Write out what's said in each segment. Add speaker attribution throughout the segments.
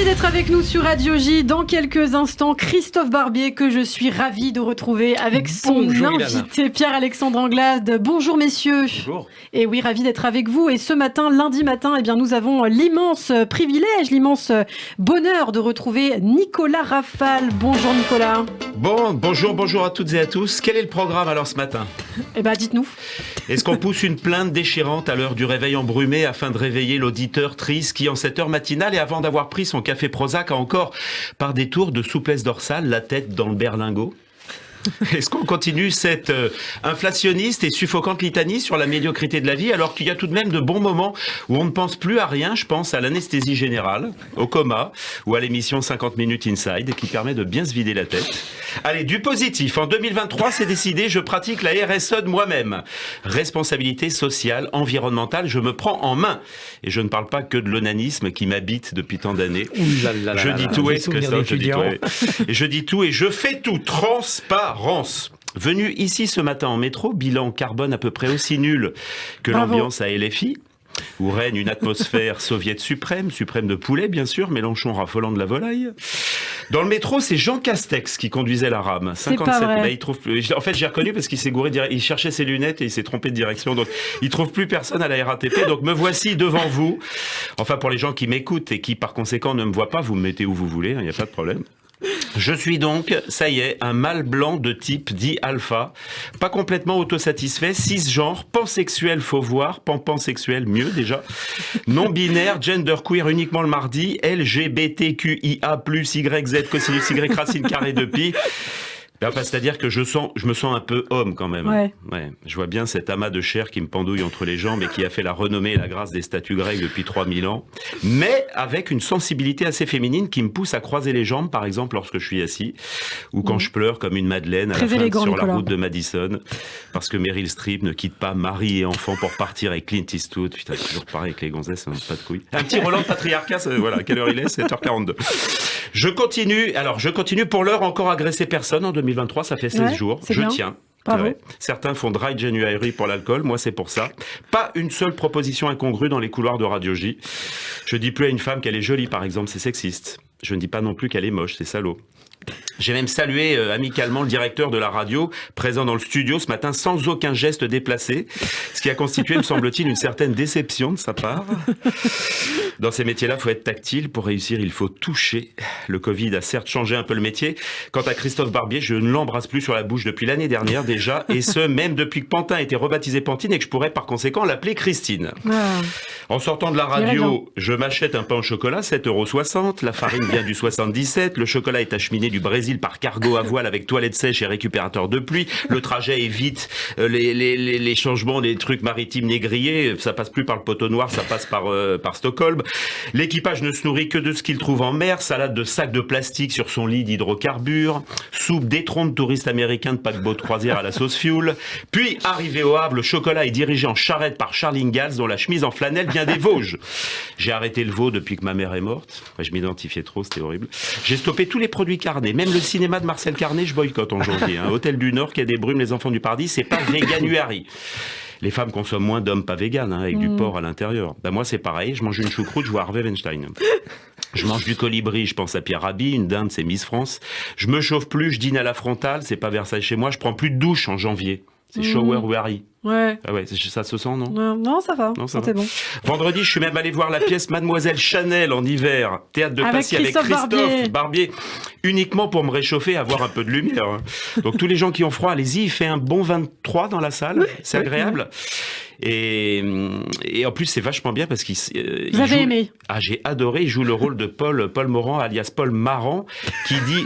Speaker 1: Merci d'être avec nous sur Radio J. Dans quelques instants, Christophe Barbier, que je suis ravie de retrouver avec son invité Pierre-Alexandre Anglade. Bonjour messieurs.
Speaker 2: Bonjour.
Speaker 1: Et oui, ravi d'être avec vous. Et ce matin, lundi matin, eh bien, nous avons l'immense privilège, l'immense bonheur de retrouver Nicolas Rafal. Bonjour Nicolas.
Speaker 2: Bonjour à toutes et à tous. Quel est le programme alors ce matin ?
Speaker 1: Eh bien, dites-nous.
Speaker 2: Est-ce qu'on pousse une plainte déchirante à l'heure du réveil embrumé afin de réveiller l'auditeur triste qui, en cette heure matinale et avant d'avoir pris son café Prozac, a encore, par détour de souplesse dorsale, la tête dans le berlingot ? Est-ce qu'on continue cette inflationniste et suffocante litanie sur la médiocrité de la vie alors qu'il y a tout de même de bons moments où on ne pense plus à rien? Je pense à l'anesthésie générale, au coma ou à l'émission 50 minutes inside qui permet de bien se vider la tête. Allez, du positif. En 2023, c'est décidé, je pratique la RSE de moi-même. Responsabilité sociale, environnementale, je me prends en main. Et je ne parle pas que de l'onanisme qui m'habite depuis tant d'années. Je dis tout, Christophe, je dis tout. Et je dis tout et je fais tout. Transparence. Venu ici ce matin en métro, bilan carbone à peu près aussi nul que l'ambiance à LFI, où règne une atmosphère soviète suprême de poulet bien sûr, Mélenchon raffolant de la volaille. Dans le métro, c'est Jean Castex qui conduisait la rame. 57. Il trouve plus. En fait, j'ai reconnu parce qu'il s'est gouré. Il cherchait ses lunettes et il s'est trompé de direction. Donc, il trouve plus personne à la RATP. Donc, me voici devant vous. Enfin, pour les gens qui m'écoutent et qui, par conséquent, ne me voient pas, vous me mettez où vous voulez. Il n'y a pas de problème. Je suis donc, ça y est, un mâle blanc de type dit alpha, pas complètement autosatisfait, cisgenre, pansexuel, faut voir, pansexuel, mieux déjà, non-binaire, genderqueer uniquement le mardi, LGBTQIA+, YZ, cosinus Y, racine carrée de pi. Enfin, c'est-à-dire que je me sens un peu homme quand même.
Speaker 1: Ouais.
Speaker 2: Je vois bien cet amas de chair qui me pendouille entre les jambes et qui a fait la renommée et la grâce des statues grecques depuis 3000 ans. Mais avec une sensibilité assez féminine qui me pousse à croiser les jambes, par exemple lorsque je suis assis, ou quand je pleure comme une madeleine sur Nicolas. La route de Madison, parce que Meryl Streep ne quitte pas mari et enfant pour partir avec Clint Eastwood. Putain, toujours pareil avec les gonzesses, ça n'a pas de couilles. Un petit Roland de patriarcat, voilà, quelle heure il est ? 7h42. Je continue pour l'heure encore agresser personne en 2023, ça fait 16 jours, je tiens. Certains font dry January pour l'alcool, moi c'est pour ça. Pas une seule proposition incongrue dans les couloirs de Radio J. Je dis plus à une femme qu'elle est jolie par exemple, c'est sexiste. Je ne dis pas non plus qu'elle est moche, c'est salaud. J'ai même salué amicalement le directeur de la radio, présent dans le studio ce matin, sans aucun geste déplacé, ce qui a constitué, me semble-t-il, une certaine déception de sa part. Dans ces métiers-là, il faut être tactile. Pour réussir, il faut toucher. Le Covid a certes changé un peu le métier. Quant à Christophe Barbier, je ne l'embrasse plus sur la bouche depuis l'année dernière déjà, et ce, même depuis que Pantin a été rebaptisé Pantine et que je pourrais par conséquent l'appeler Christine. En sortant de la radio, je m'achète un pain au chocolat, 7,60 €. La farine vient du 77. Le chocolat est acheminé du Brésil par cargo à voile avec toilette sèche et récupérateur de pluie. Le trajet évite les changements des trucs maritimes négriers. Ça passe plus par le poteau noir, ça passe par Stockholm. L'équipage ne se nourrit que de ce qu'il trouve en mer. Salade de sacs de plastique sur son lit d'hydrocarbures. Soupe d'étron de touristes américains de paquebot de croisière à la sauce fuel. Puis, arrivé au Havre, le chocolat est dirigé en charrette par Charles Ingalls, dont la chemise en flanelle vient des Vosges. J'ai arrêté le veau depuis que ma mère est morte. Enfin, je m'identifiais trop, c'était horrible. J'ai stoppé tous les produits carnés. Même le cinéma de Marcel Carné, je boycotte en janvier. Hôtel du Nord, Quai des Brumes, Les Enfants du Paradis, c'est pas véganuary. Les femmes consomment moins d'hommes pas véganes, avec du porc à l'intérieur. Moi, c'est pareil. Je mange une choucroute, je vois Harvey Weinstein. Je mange du colibri, je pense à Pierre Rabhi. Une dinde, c'est Miss France. Je me chauffe plus, je dîne à la frontale, c'est pas Versailles chez moi. Je prends plus de douche en janvier. C'est shower weary.
Speaker 1: Ouais.
Speaker 2: Ah ouais, ça se sent, non ?
Speaker 1: Non, ça va. Non, c'est bon.
Speaker 2: Vendredi, je suis même allé voir la pièce Mademoiselle Chanel en hiver, théâtre de Passy avec Christophe Barbier, uniquement pour me réchauffer, avoir un peu de lumière. Donc tous les gens qui ont froid, allez-y, il fait un bon 23 dans la salle, c'est agréable. Et en plus, c'est vachement bien parce qu'il
Speaker 1: Vous avez aimé ?
Speaker 2: Ah, j'ai adoré. Il joue le rôle de Paul Morand, alias Paul Marrant, qui dit...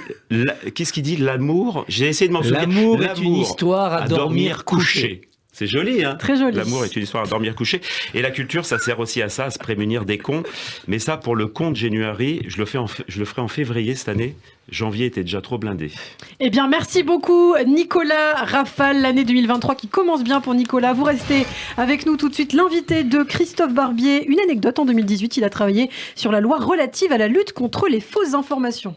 Speaker 2: Qu'est-ce qu'il dit ? L'amour. J'ai essayé de m'en souvenir.
Speaker 3: L'amour est une histoire à dormir couché.
Speaker 2: C'est joli, hein ?
Speaker 1: Très joli.
Speaker 2: L'amour est une histoire à dormir couché. Et la culture, ça sert aussi à ça, à se prémunir des cons. Mais ça, pour le con de January, je le ferai en février cette année. Janvier était déjà trop blindé.
Speaker 1: Eh bien, merci beaucoup, Nicolas Rafal. L'année 2023 qui commence bien pour Nicolas. Vous restez avec nous tout de suite. L'invité de Christophe Barbier. Une anecdote, en 2018, il a travaillé sur la loi relative à la lutte contre les fausses informations.